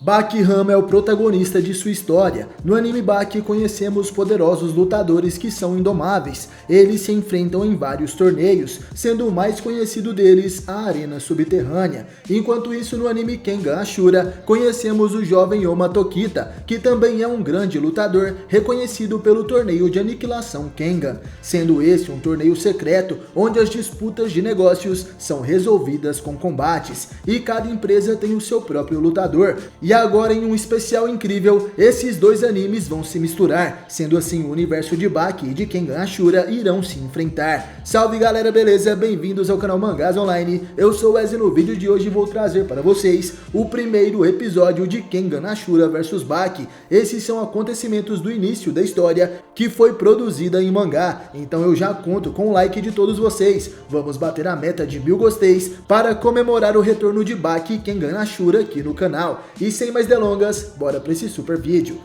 Baki Hanma é o protagonista de sua história. No anime Baki conhecemos poderosos lutadores que são indomáveis. Eles se enfrentam em vários torneios, sendo o mais conhecido deles a Arena Subterrânea. Enquanto isso, no anime Kengan Ashura, conhecemos o jovem Yoma Tokita, que também é um grande lutador, reconhecido pelo torneio de aniquilação Kengan, sendo esse um torneio secreto, onde as disputas de negócios são resolvidas com combates, e cada empresa tem o seu próprio lutador. E agora, em um especial incrível, esses dois animes vão se misturar, sendo assim o universo de Baki e de Kengan Ashura irão se enfrentar. Salve galera, beleza? Bem-vindos ao canal Mangás Online, eu sou o Wesley. No vídeo de hoje vou trazer para vocês o primeiro episódio de Kengan Ashura vs Baki. Esses são acontecimentos do início da história que foi produzida em mangá, então eu já conto com o like de todos vocês. Vamos bater a meta de 1000 gosteis para comemorar o retorno de Baki e Kengan Ashura aqui no canal. E sem mais delongas, bora para esse super vídeo.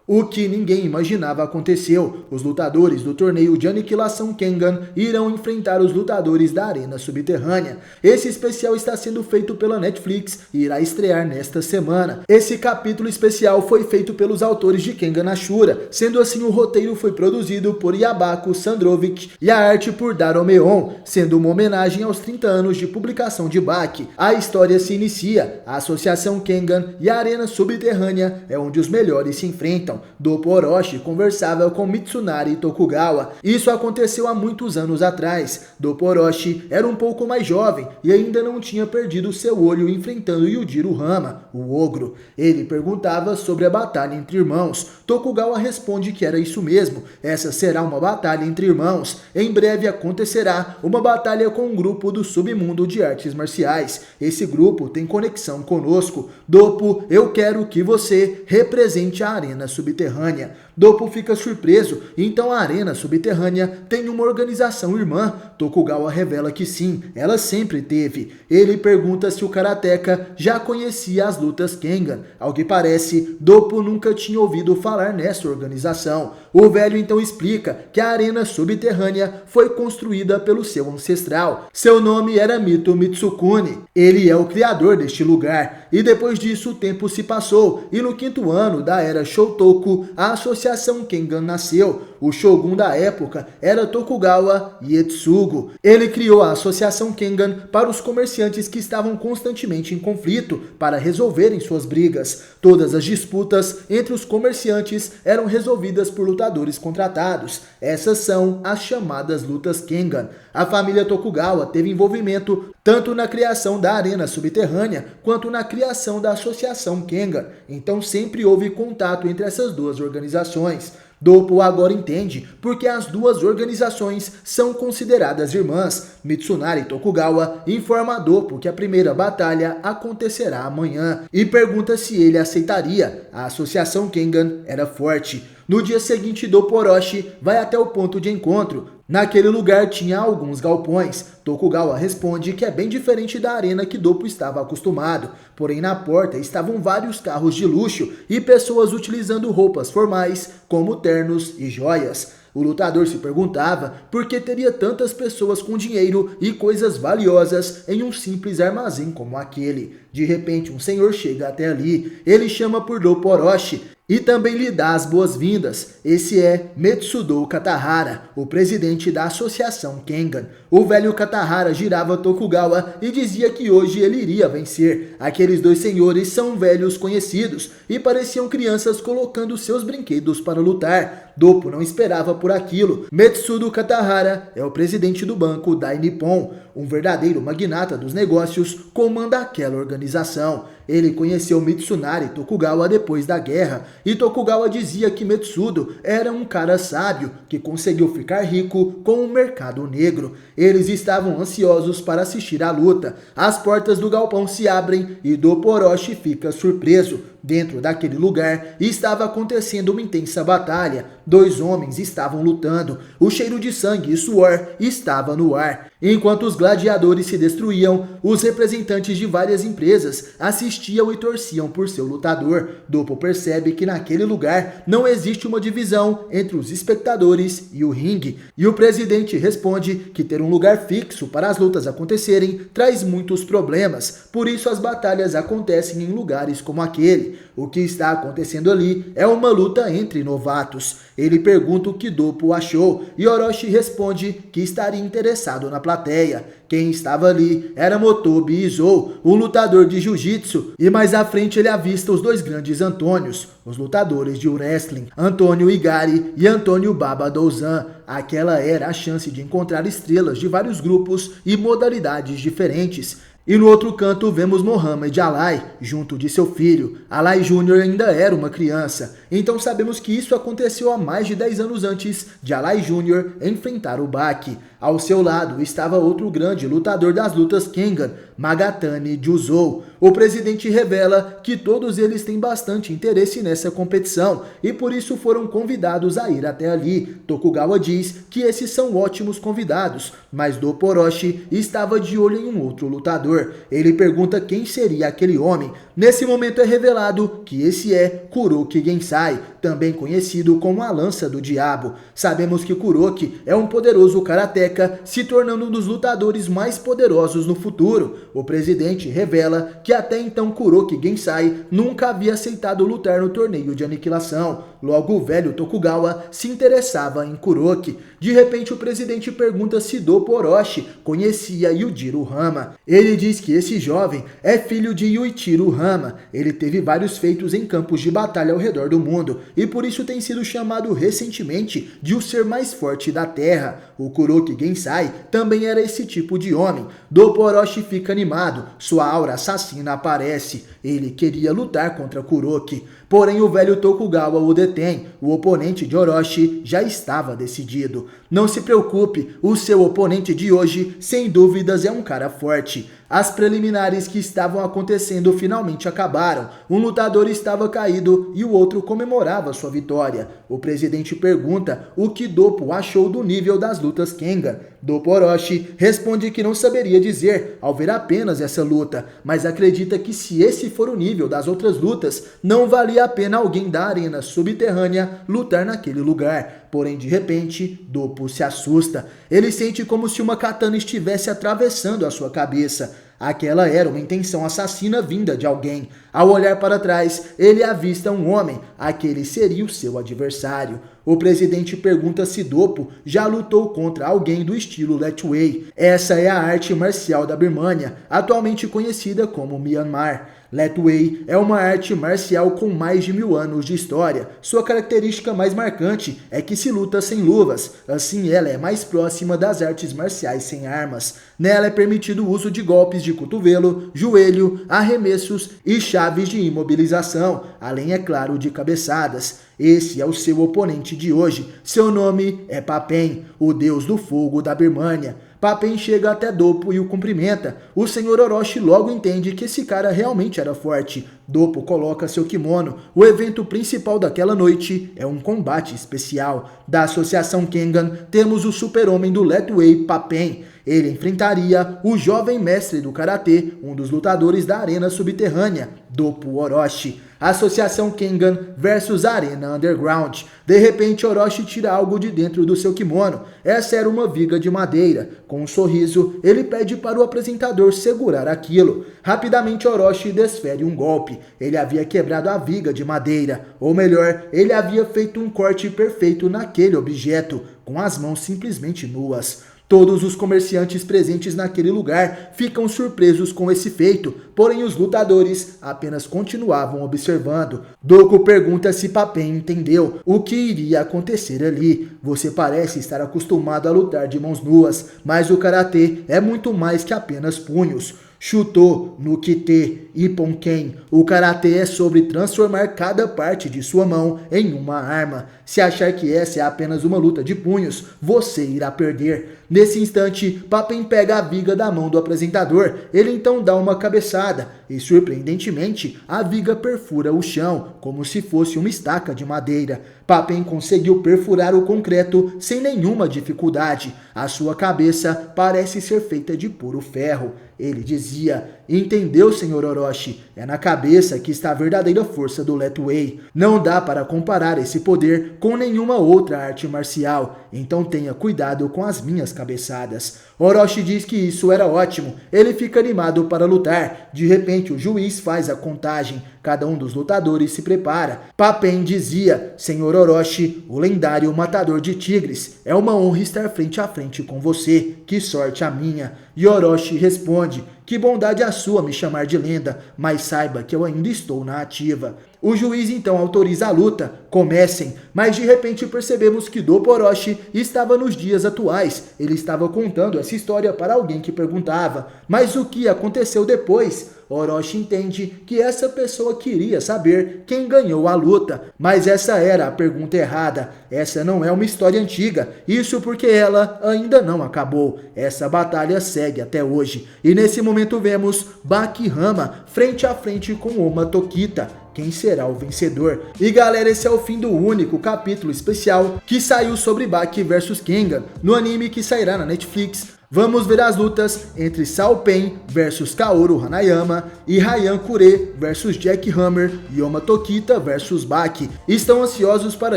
O que ninguém imaginava aconteceu. Os lutadores do torneio de aniquilação Kengan irão enfrentar os lutadores da Arena Subterrânea. Esse especial está sendo feito pela Netflix e irá estrear nesta semana. Esse capítulo especial foi feito pelos autores de Kengan Ashura, sendo assim o roteiro foi produzido por Yabako Sandrovic e a arte por Daromeon, sendo uma homenagem aos 30 anos de publicação de Baki. A história se inicia, a Associação Kengan e a Arena Subterrânea é onde os melhores se enfrentam. Doppo Orochi conversava com Mitsunari Tokugawa. Isso aconteceu há muitos anos atrás. Doppo Orochi era um pouco mais jovem e ainda não tinha perdido seu olho enfrentando Yujiro Hama, o ogro. Ele perguntava sobre a batalha entre irmãos. Tokugawa responde que era isso mesmo. Essa será uma batalha entre irmãos. Em breve acontecerá uma batalha com um grupo do submundo de artes marciais. Esse grupo tem conexão conosco. Doppo, eu quero que você represente a Arena Subterrânea. Doppo fica surpreso, então a Arena Subterrânea tem uma organização irmã. Tokugawa revela que sim, ela sempre teve. Ele pergunta se o karateka já conhecia as lutas Kengan. Ao que parece, Doppo nunca tinha ouvido falar nessa organização. O velho então explica que a Arena Subterrânea foi construída pelo seu ancestral. Seu nome era Mito Mitsukuni. Ele é o criador deste lugar. E depois disso o tempo se passou, e no 5º ano da era Shotoku, a Associação Kengan nasceu. O shogun da época era Tokugawa Ietsugu. Ele criou a Associação Kengan para os comerciantes que estavam constantemente em conflito, para resolverem suas brigas. Todas as disputas entre os comerciantes eram resolvidas por lutadores contratados. Essas são as chamadas lutas Kengan. A família Tokugawa teve envolvimento tanto na criação da Arena Subterrânea quanto na criação da Associação Kengan. Então sempre houve contato entre essas duas organizações. Doppo agora entende porque as duas organizações são consideradas irmãs. Mitsunari Tokugawa informa a Doppo que a primeira batalha acontecerá amanhã e pergunta se ele aceitaria. A Associação Kengan era forte. No dia seguinte, Doppo Orochi vai até o ponto de encontro. Naquele lugar tinha alguns galpões. Tokugawa responde que é bem diferente da arena que Doppo estava acostumado. Porém, na porta estavam vários carros de luxo e pessoas utilizando roupas formais, como ternos e joias. O lutador se perguntava por que teria tantas pessoas com dinheiro e coisas valiosas em um simples armazém como aquele. De repente, um senhor chega até ali. Ele chama por Doppo Orochi e também lhe dá as boas-vindas. Esse é Metsudo Katahara, o presidente da Associação Kengan. O velho Katahara girava Tokugawa e dizia que hoje ele iria vencer. Aqueles dois senhores são velhos conhecidos e pareciam crianças colocando seus brinquedos para lutar. Doppo não esperava por aquilo. Metsudo Katahara é o presidente do banco Dai Nippon. Um verdadeiro magnata dos negócios comanda aquela organização. Ele conheceu Mitsunari Tokugawa depois da guerra, e Tokugawa dizia que Metsudo era um cara sábio, que conseguiu ficar rico com o mercado negro. Eles estavam ansiosos para assistir à luta. As portas do galpão se abrem e Doppo Orochi fica surpreso. Dentro daquele lugar estava acontecendo uma intensa batalha. Dois homens estavam lutando. O cheiro de sangue e suor estava no ar. Enquanto os gladiadores se destruíam, os representantes de várias empresas assistiam e torciam por seu lutador. Doppo percebe que naquele lugar não existe uma divisão entre os espectadores e o ringue. E o presidente responde que ter um lugar fixo para as lutas acontecerem traz muitos problemas, por isso as batalhas acontecem em lugares como aquele. O que está acontecendo ali é uma luta entre novatos. Ele pergunta o que Doppo achou e Orochi responde que estaria interessado na plateia. Quem estava ali era Motobi Izou, um lutador de jiu-jitsu, e mais à frente ele avista os dois grandes Antônios, os lutadores de wrestling, Antônio Igari e Antônio Baba Douzan. Aquela era a chance de encontrar estrelas de vários grupos e modalidades diferentes. E no outro canto vemos Muhammad Ali, junto de seu filho. Ali Jr. ainda era uma criança, então sabemos que isso aconteceu há mais de 10 anos antes de Ali Jr. enfrentar o Baki. Ao seu lado estava outro grande lutador das lutas Kengan, Magatani Juzou. O presidente revela que todos eles têm bastante interesse nessa competição e por isso foram convidados a ir até ali. Tokugawa diz que esses são ótimos convidados, mas Doppo Orochi estava de olho em um outro lutador. Ele pergunta quem seria aquele homem. Nesse momento é revelado que esse é Kuroki Gensai, também conhecido como a Lança do Diabo. Sabemos que Kuroki é um poderoso karateka, se tornando um dos lutadores mais poderosos no futuro. O presidente revela que até então Kuroki Gensai nunca havia aceitado lutar no torneio de aniquilação. Logo o velho Tokugawa se interessava em Kuroki. De repente o presidente pergunta se Doppo Orochi conhecia Yujiro Hama. Ele diz que esse jovem é filho de Yuichiro Hama. Ele teve vários feitos em campos de batalha ao redor do mundo e por isso tem sido chamado recentemente de o ser mais forte da Terra. O Kuroki Gensai também era esse tipo de homem. Doppo Orochi fica animado, sua aura assassina aparece. Ele queria lutar contra Kuroki, porém o velho Tokugawa o detém. O oponente de Orochi já estava decidido. Não se preocupe, o seu oponente de hoje, sem dúvidas, é um cara forte. As preliminares que estavam acontecendo finalmente acabaram. Um lutador estava caído e o outro comemorava sua vitória. O presidente pergunta o que Doppo achou do nível das lutas Kengan. Doppo Orochi responde que não saberia dizer ao ver apenas essa luta, mas acredita que se esse for o nível das outras lutas, não valia a pena alguém da arena subterrânea lutar naquele lugar. Porém, de repente, Doppo se assusta. Ele sente como se uma katana estivesse atravessando a sua cabeça. Aquela era uma intenção assassina vinda de alguém. Ao olhar para trás, ele avista um homem. Aquele seria o seu adversário. O presidente pergunta se Doppo já lutou contra alguém do estilo Letway. Essa é a arte marcial da Birmânia, atualmente conhecida como Myanmar. Letway é uma arte marcial com mais de 1000 anos de história. Sua característica mais marcante é que se luta sem luvas, assim ela é mais próxima das artes marciais sem armas. Nela é permitido o uso de golpes de cotovelo, joelho, arremessos e chaves de imobilização, além, é claro, de cabeçadas. Esse é o seu oponente de hoje. Seu nome é Papen, o deus do fogo da Birmânia. Papen chega até Doppo e o cumprimenta. O senhor Orochi logo entende que esse cara realmente era forte. Doppo coloca seu kimono. O evento principal daquela noite é um combate especial. Da Associação Kengan, temos o super-homem do Letway, Papen. Ele enfrentaria o jovem mestre do karatê, um dos lutadores da arena subterrânea, Doppo Orochi. Associação Kengan versus Arena Underground. De repente, Orochi tira algo de dentro do seu kimono. Essa era uma viga de madeira. Com um sorriso, ele pede para o apresentador segurar aquilo. Rapidamente, Orochi desfere um golpe. Ele havia quebrado a viga de madeira. Ou melhor, ele havia feito um corte perfeito naquele objeto, com as mãos simplesmente nuas. Todos os comerciantes presentes naquele lugar ficam surpresos com esse feito, porém os lutadores apenas continuavam observando. Doppo pergunta se Papen entendeu o que iria acontecer ali. Você parece estar acostumado a lutar de mãos nuas, mas o karatê é muito mais que apenas punhos. Shuto no Kite Ipponken. O karatê é sobre transformar cada parte de sua mão em uma arma. Se achar que essa é apenas uma luta de punhos, você irá perder. Nesse instante, Papen pega a viga da mão do apresentador. Ele então dá uma cabeçada. e surpreendentemente a viga perfura o chão, como se fosse uma estaca de madeira. Papen conseguiu perfurar o concreto sem nenhuma dificuldade. A sua cabeça parece ser feita de puro ferro. Ele dizia: entendeu, Sr. Orochi? É na cabeça que está a verdadeira força do Letiwei. Não dá para comparar esse poder com nenhuma outra arte marcial, então tenha cuidado com as minhas cabeçadas. Orochi diz que isso era ótimo. Ele fica animado para lutar. De repente o juiz faz a contagem. Cada um dos lutadores se prepara. Papen dizia: Sr. Orochi, o lendário matador de tigres, é uma honra estar frente a frente com você. Que sorte a minha. E Orochi responde: que bondade a sua me chamar de lenda, mas saiba que eu ainda estou na ativa. O juiz então autoriza a luta. Comecem, mas de repente percebemos que Doppo Orochi estava nos dias atuais. Ele estava contando essa história para alguém que perguntava: mas o que aconteceu depois? Orochi entende que essa pessoa queria saber quem ganhou a luta, mas essa era a pergunta errada. Essa não é uma história antiga, isso porque ela ainda não acabou. Essa batalha segue até hoje, e nesse momento vemos Baki Hama frente a frente com Oma Tokita. Quem será o vencedor? E galera, esse é o fim do único capítulo especial que saiu sobre Baki vs Kengan, no anime que sairá na Netflix. Vamos ver as lutas entre Sao Pen vs Kaoru Hanayama e Ryan Kure vs Jack Hammer e Oma Tokita vs Baki. Estão ansiosos para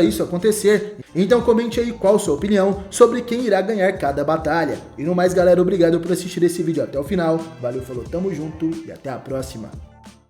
isso acontecer? Então comente aí qual sua opinião sobre quem irá ganhar cada batalha. E no mais galera, obrigado por assistir esse vídeo até o final. Valeu, falou, tamo junto e até a próxima.